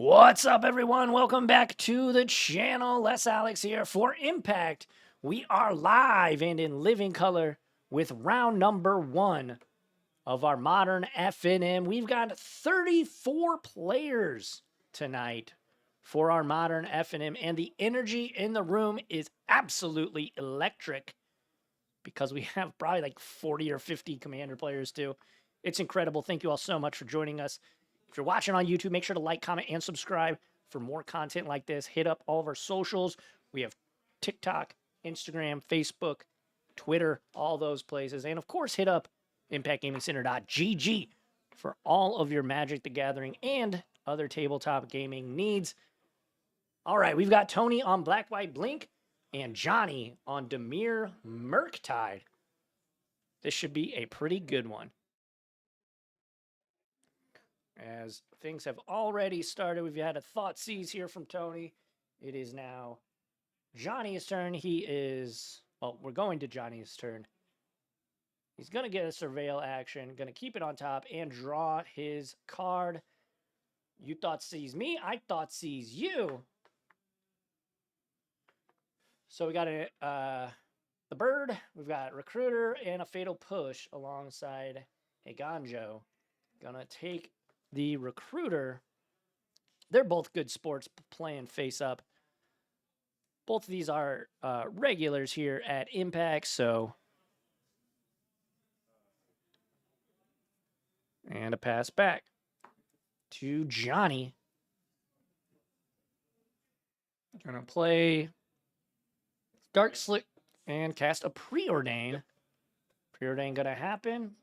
What's up, everyone? Welcome back to the channel. Les Alex here for Impact. We are live and in living color with round number 1 of our Modern FNM. We've got 34 players tonight for our Modern FNM, and the energy in the room is absolutely electric because we have probably like 40 or 50 Commander players too. It's incredible. Thank you all so much for joining us. If you're watching on YouTube, make sure to like, comment, and subscribe for more content like this. Hit up all of our socials. We have TikTok, Instagram, Facebook, Twitter, all those places. And of course, hit up impactgamingcenter.gg for all of your Magic the Gathering and other tabletop gaming needs. All right, we've got Tony on Black White Blink and Johnny on Dimir Murktide. This should be a pretty good one. As things have already started, we've had a thought seize here from Tony. It is now Johnny's turn. We're going to Johnny's turn. He's going to get a surveil action, going to keep it on top and draw his card. You thought seize me, I thought seize you. So we got the bird, we've got Recruiter and a Fatal Push alongside a Ganjo. Gonna take the Recruiter. They're both good sports playing face up. Both of these are regulars here at Impact, so. And a pass back to Johnny. Gonna play Dark Slick and cast a Preordain. Preordain gonna happen.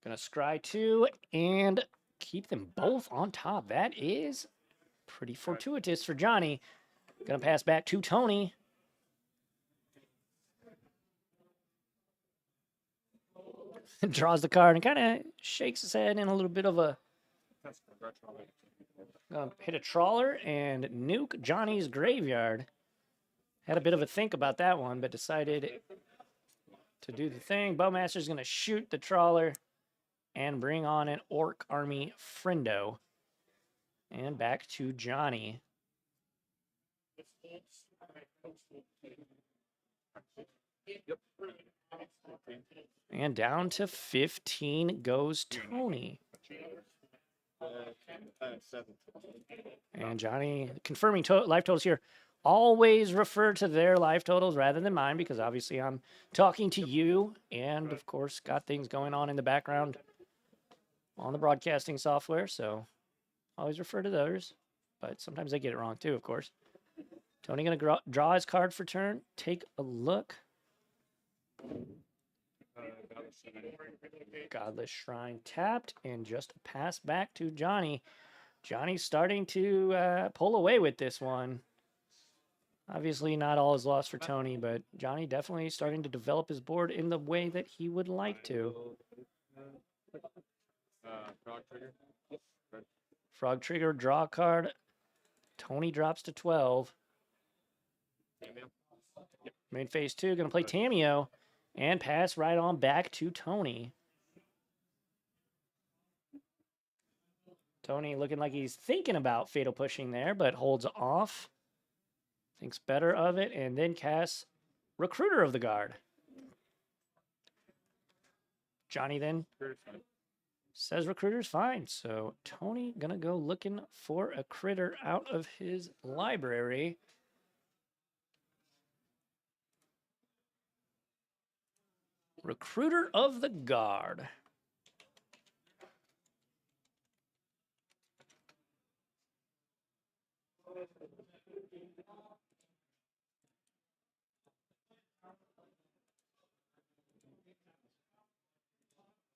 Gonna scry 2 and keep them both on top. That is pretty fortuitous for Johnny. Gonna pass back to Tony. Draws the card and kind of shakes his head in a little bit of a... Gonna hit a Trawler and nuke Johnny's graveyard. Had a bit of a think about that one, but decided to do the thing. Bowmaster's gonna shoot the Trawler and bring on an Orc Army Friendo. And back to Johnny. And down to 15 goes Tony. And Johnny confirming life totals here. Always refer to their life totals rather than mine because obviously I'm talking to you and, of course, got things going on in the background on the broadcasting software, so always refer to those, but sometimes I get it wrong too, of course. Tony going to draw his card for turn. Take a look. Godless Shrine tapped, and just a pass back to Johnny. Johnny's starting to pull away with this one. Obviously not all is lost for Tony, but Johnny definitely starting to develop his board in the way that he would like to. Frog Trigger, draw a card. Tony drops to 12. Main phase 2, going to play Tamiyo and pass right on back to Tony. Tony looking like he's thinking about Fatal Pushing there, but holds off. Thinks better of it, and then casts Recruiter of the Guard. Johnny then says Recruiter's fine, so Tony gonna go looking for a critter out of his library. Recruiter of the Guard.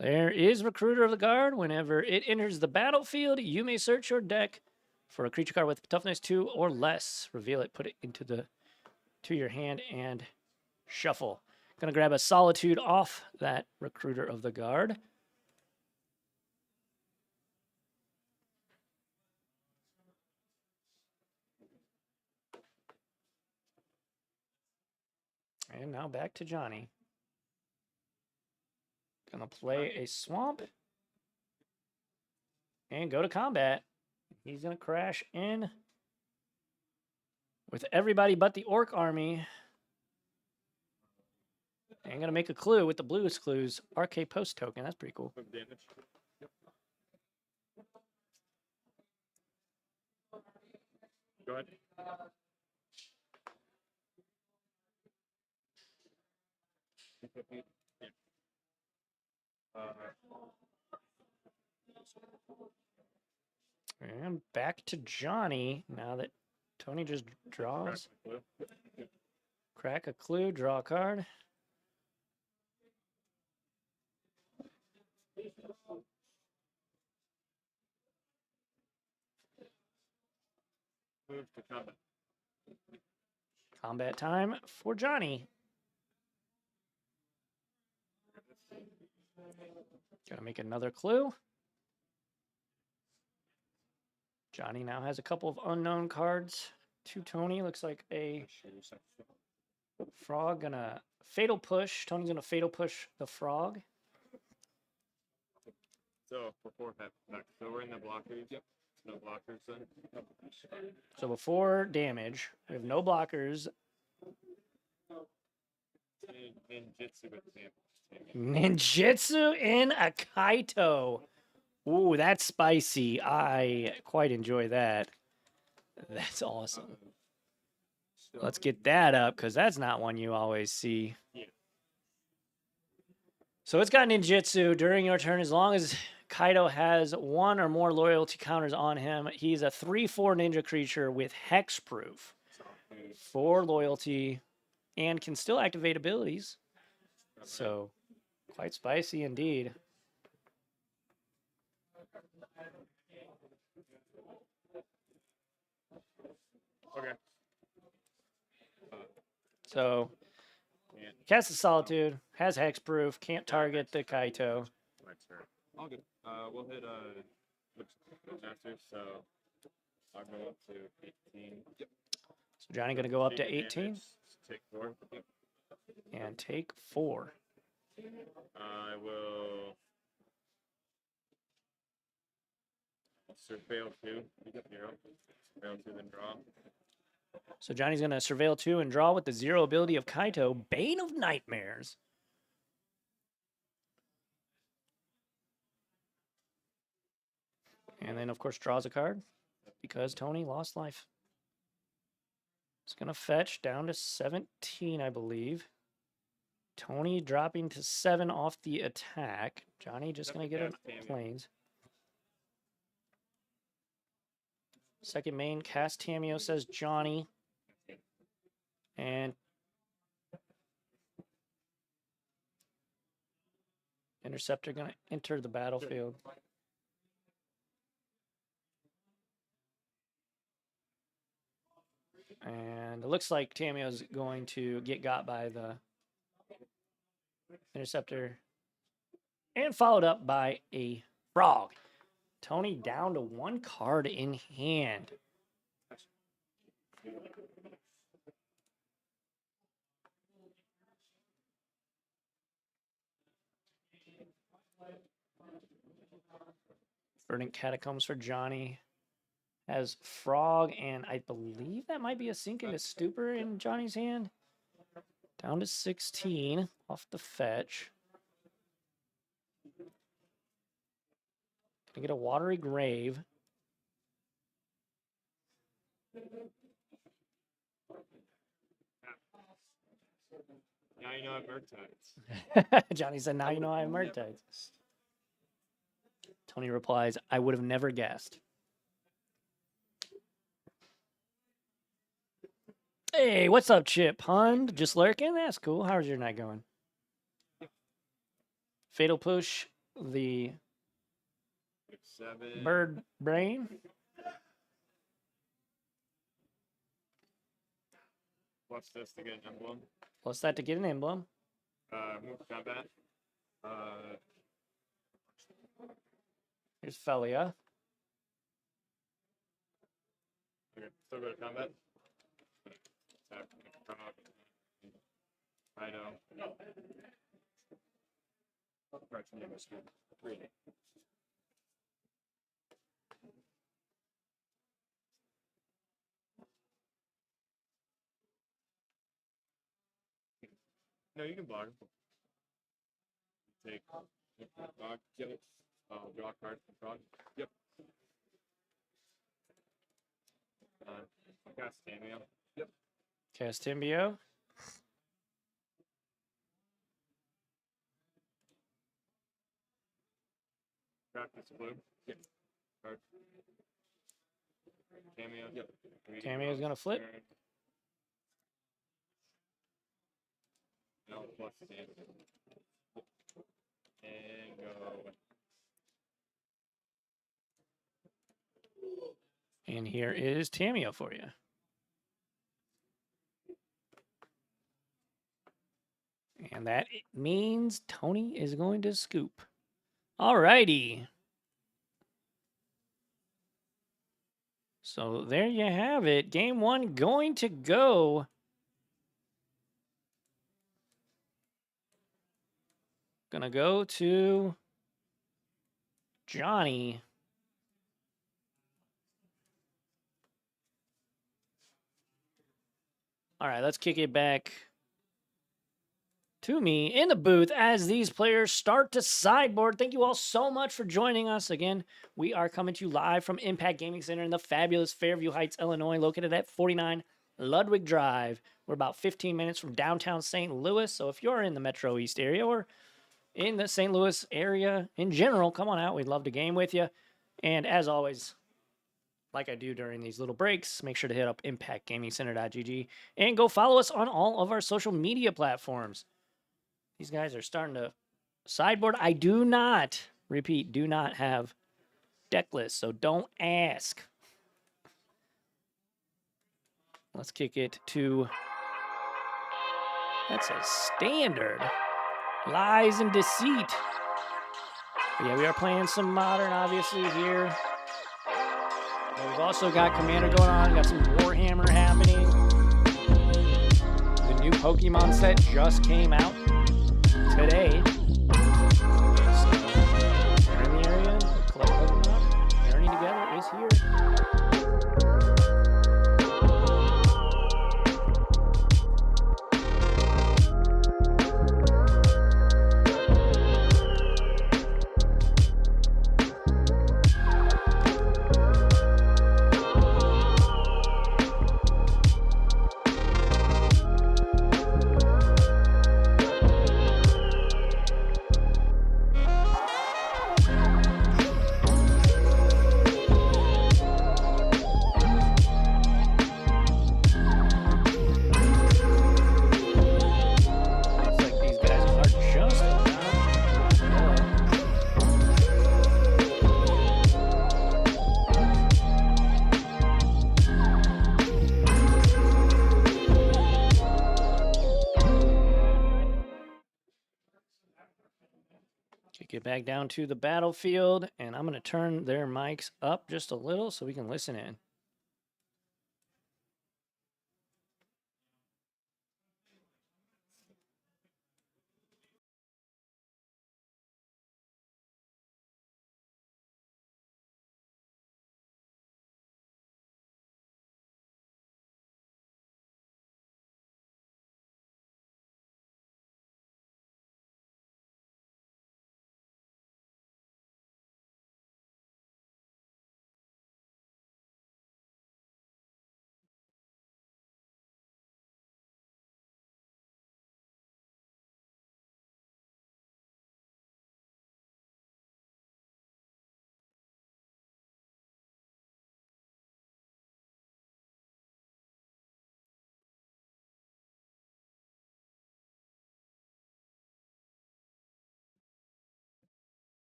There is Recruiter of the Guard. Whenever it enters the battlefield, you may search your deck for a creature card with toughness 2 or less. Reveal it, put it into to your hand, and shuffle. Gonna grab a Solitude off that Recruiter of the Guard. And now back to Johnny. Gonna play a Swamp and go to combat. He's going to crash in with everybody but the Orc Army. And going to make a clue with the bluest clues. RK Post token. That's pretty cool. Damage. Yep. Go ahead. Yeah. And back to Johnny now that Tony just draws. Crack a clue, draw a card. Move to combat. Combat time for Johnny. Gotta make another clue. Johnny now has a couple of unknown cards to Tony. Looks like a frog gonna fatal push. Tony's gonna fatal push the frog. So for 4 back. So we're in the blockers. Yep. No blockers then. So before damage, we have no blockers. Ninjutsu with damage. Ninjutsu in a Kaito. Ooh, that's spicy. I quite enjoy that. That's awesome. Let's get that up, because that's not one you always see. Yeah. So it's got ninjutsu during your turn. As long as Kaito has 1 or more loyalty counters on him, he's a 3/4 ninja creature with hexproof. 4 loyalty and can still activate abilities. So quite spicy indeed. Okay. So Cast of Solitude has hexproof, can't target the Kaito. My turn. All good. We'll hit master, so I'll go up to 18. Yep. So Johnny gonna go up to Take 18 damage, take 4. Yep. and take 4. I will surveil 2. You get 0. Surveil 2, then draw. So Johnny's gonna surveil 2 and draw with the 0 ability of Kaito, Bane of Nightmares. And then, of course, draws a card because Tony lost life. It's going to fetch down to 17, I believe. Tony dropping to 7 off the attack. Johnny just going to get a planes. Second main, cast Tamio, says Johnny. And Interceptor going to enter the battlefield. And it looks like Tamio's going to get got by the Interceptor. And followed up by a frog. Tony down to 1 card in hand. Verdant Catacombs for Johnny. Has frog, and I believe that might be a sink into stupor in Johnny's hand. Down to 16 off the fetch. Gonna get a watery grave. Now you know I have Murktides. Johnny said, now you know I have Murktides. Tony replies, I would have never guessed. Hey, what's up, Chip? Pund? Just lurking? That's cool. How's your night going? Fatal Push, the 7. bird brain. Plus this to get an emblem. Plus that to get an emblem. Move to combat. Here's Felia. Okay, still go to combat. Attack. I know. Right, so you must do 3. can block him. Take block. Yep. Draw a card. Draw. Yep. Cast Cameo. Yep. Cast Timbio. Practice blue. Yep. Card. Cameo. Yep. Cameo's gonna flip. Now plus damage. And go. And here is Tamio for you. And that means Tony is going to scoop. All righty. So there you have it. Game one going to go. Gonna go to Johnny. All right, let's kick it back to me in the booth as these players start to sideboard. Thank you all so much for joining us. Again, we are coming to you live from Impact Gaming Center in the fabulous Fairview Heights, Illinois, located at 49 Ludwig Drive. We're about 15 minutes from downtown St. Louis. So if you're in the Metro East area or in the St. Louis area in general, come on out. We'd love to game with you. And as always, like I do during these little breaks, make sure to hit up impactgamingcenter.gg and go follow us on all of our social media platforms. These guys are starting to sideboard. I do not, repeat, do not have deck lists, so don't ask. Let's kick it to, that's a standard. Lies and Deceit. But yeah, we are playing some Modern, obviously, here. And we've also got Commander going on. Got some Warhammer happening. The new Pokemon set just came out today. So, if you're in the area, collect Pokemon. Journey Together is here. Get back down to the battlefield, and I'm going to turn their mics up just a little so we can listen in.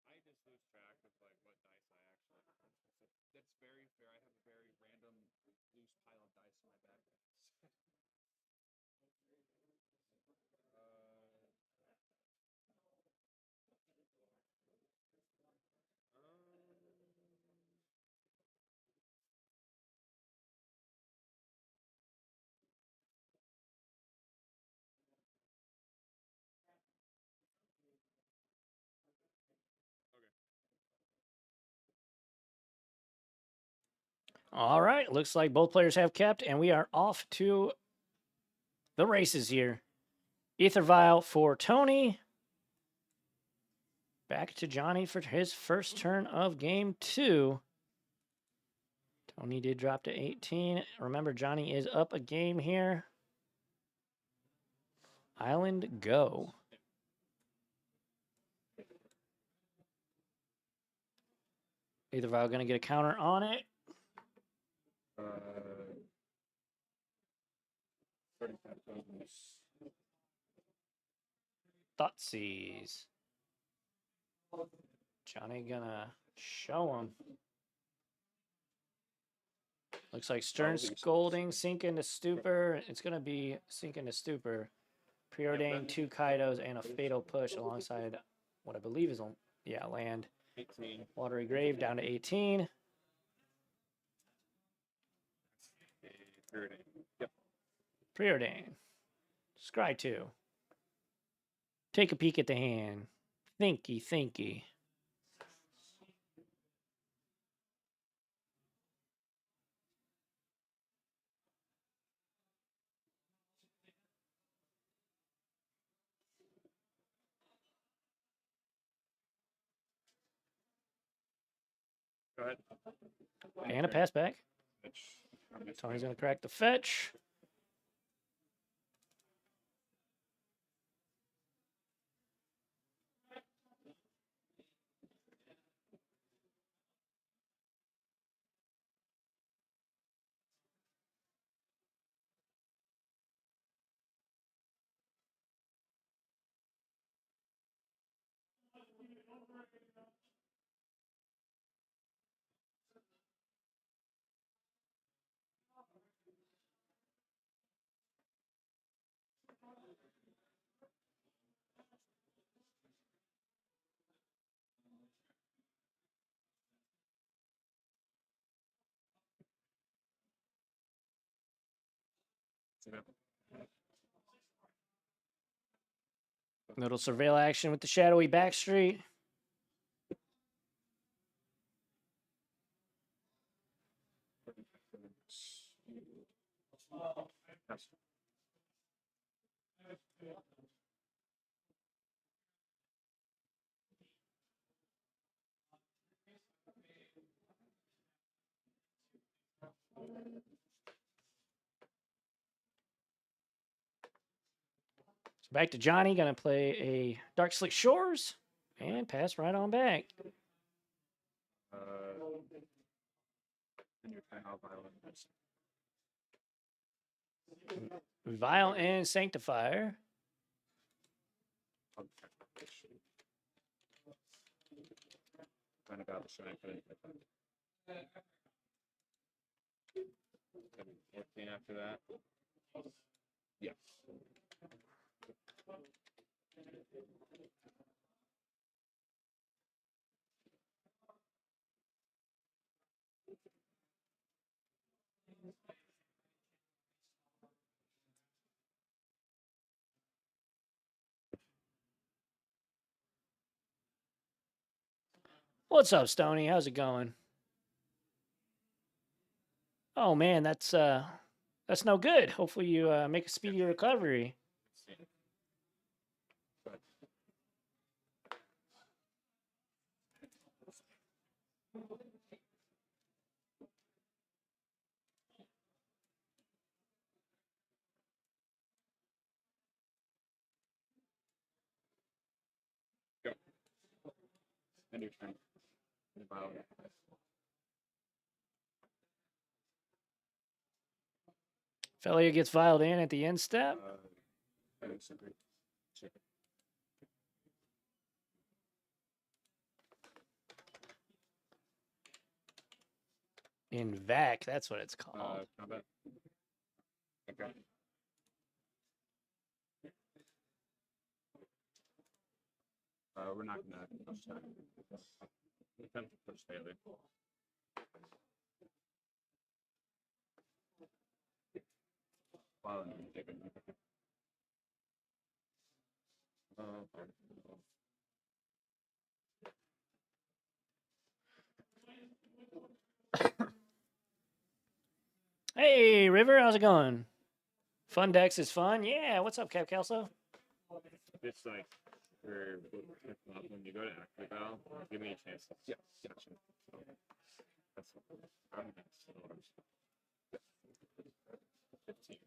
I just lose track of like what dice I actually. That's very fair. I have a very random, loose pile of dice in my backpack. All right. Looks like both players have kept, and we are off to the races here. Ether Vial for Tony. Back to Johnny for his first turn of game 2. Tony did drop to 18. Remember, Johnny is up a game here. Island go. Ether Vial going to get a counter on it. 35,000. Thoughtseize. Johnny gonna show him. Looks like Stern Scolding, Sink into Stupor. It's gonna be Sink into Stupor. Preordained, 2 Kaidos, and a Fatal Push alongside what I believe is land. 18. Watery Grave down to 18. Yep. Preordain. Scry 2. Take a peek at the hand. Thinky, thinky. Go ahead. And a pass back. Fetch. Tony's going to crack the fetch. Little surveil action with the shadowy backstreet. So back to Johnny, gonna play a Dark Slick Shores and pass right on back. And your turn, I'll violent. Vile and Sanctifier. Kind of out the shine, but I 14 after that. Yeah. What's up, Stony? How's it going? Oh man, that's no good. Hopefully you make a speedy recovery. Go. And your turn. Violent. Felia gets viled in at the end step. I disagree. Check. In vac, that's what it's called. Combat. Okay. We're not gonna push that. Attempt to push failure. Wow, take it. Hey, River, how's it going? Fun Dex is fun. Yeah, what's up, Cap Kelso? It's like when you go to activate Val, give me a chance. Yeah, gotcha. So, that's I'm next. 15.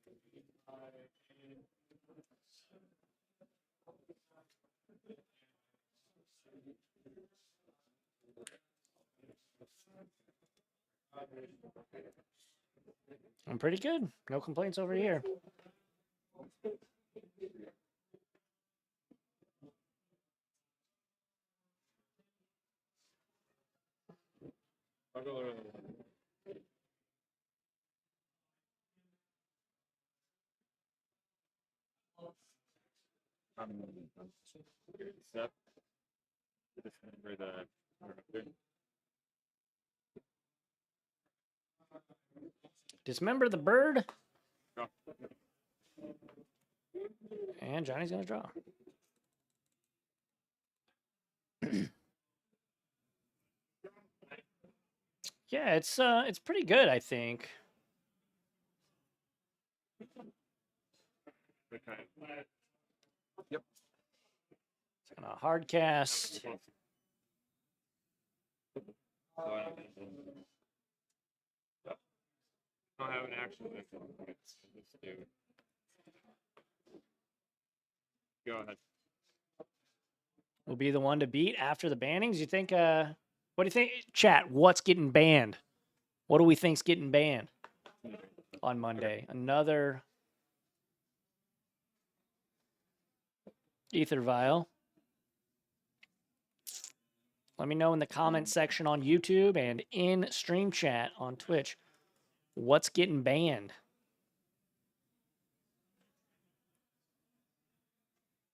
I'm pretty good. No complaints over here. I'll go step. Just remember the Dismember the bird. Oh. And Johnny's going to draw. Yeah, it's pretty good, I think. Yep. It's gonna hard cast. I don't have an action with it. Let's do it. Go ahead. Will be the one to beat after the bannings. You think? What do you think, chat? What's getting banned? What do we think's getting banned on Monday? Another ether vial. Let me know in the comment section on YouTube and in stream chat on Twitch. What's getting banned?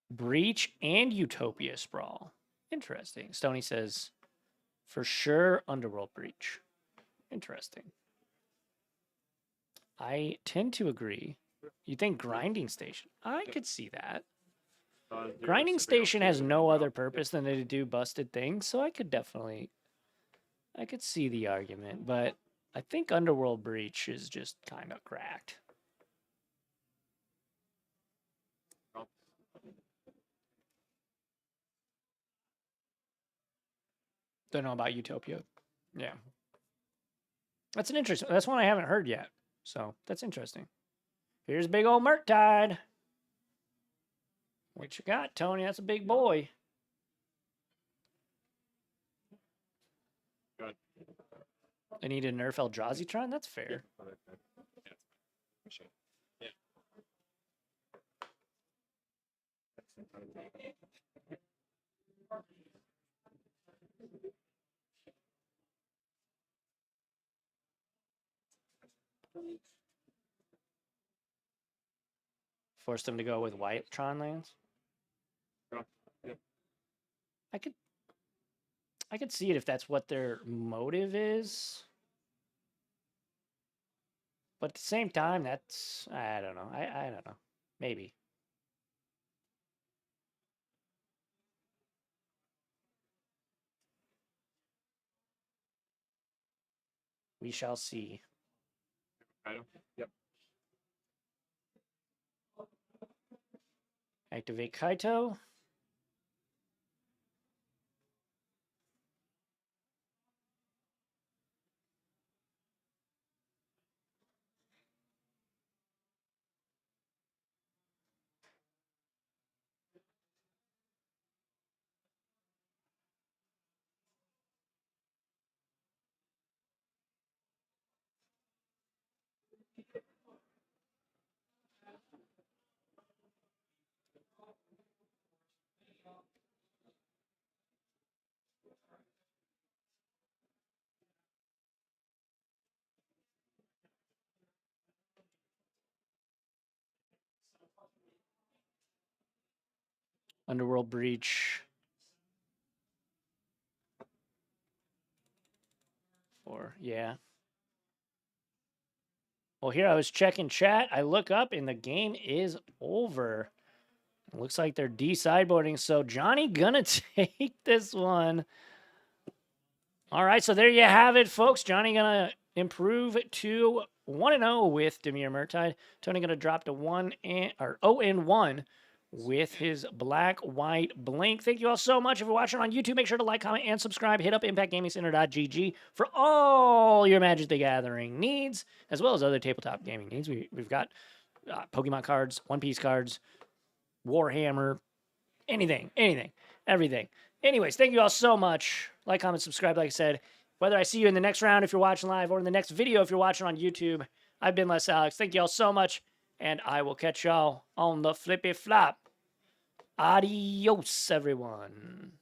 Breach and Utopia Sprawl. Interesting. Stoney says, for sure, Underworld Breach. Interesting. I tend to agree. You think Grinding Station? I could see that. Grinding Station has no other purpose than to do busted things, so I could see the argument, but I think Underworld Breach is just kind of cracked. Don't know about Utopia. Yeah. That's one I haven't heard yet. So that's interesting. Here's big old Murktide. What you got, Tony? That's a big boy. Good. I need to nerf Eldrazi-tron? That's fair. Yeah. Forced them to go with white Tron lands. Yeah. I could see it if that's what their motive is. But at the same time, that's I don't know. I don't know. Maybe. We shall see. Yep. Activate Kaito. Underworld Breach. Yeah. Well, here I was checking chat. I look up and the game is over. It looks like they're de-sideboarding. So Johnny gonna take this one. All right, so there you have it, folks. Johnny gonna improve to 1-0 with Dimir Murktide. Tony going to drop to 0-1 with his black, white blink. Thank you all so much. If you're watching on YouTube, make sure to like, comment, and subscribe. Hit up impactgamingcenter.gg for all your Magic the Gathering needs, as well as other tabletop gaming needs. We've got Pokemon cards, One Piece cards, Warhammer, anything, everything. Anyways, thank you all so much. Like, comment, subscribe, like I said. Whether I see you in the next round if you're watching live or in the next video if you're watching on YouTube, I've been Les Alex. Thank you all so much, and I will catch y'all on the flippy flop. Adios, everyone.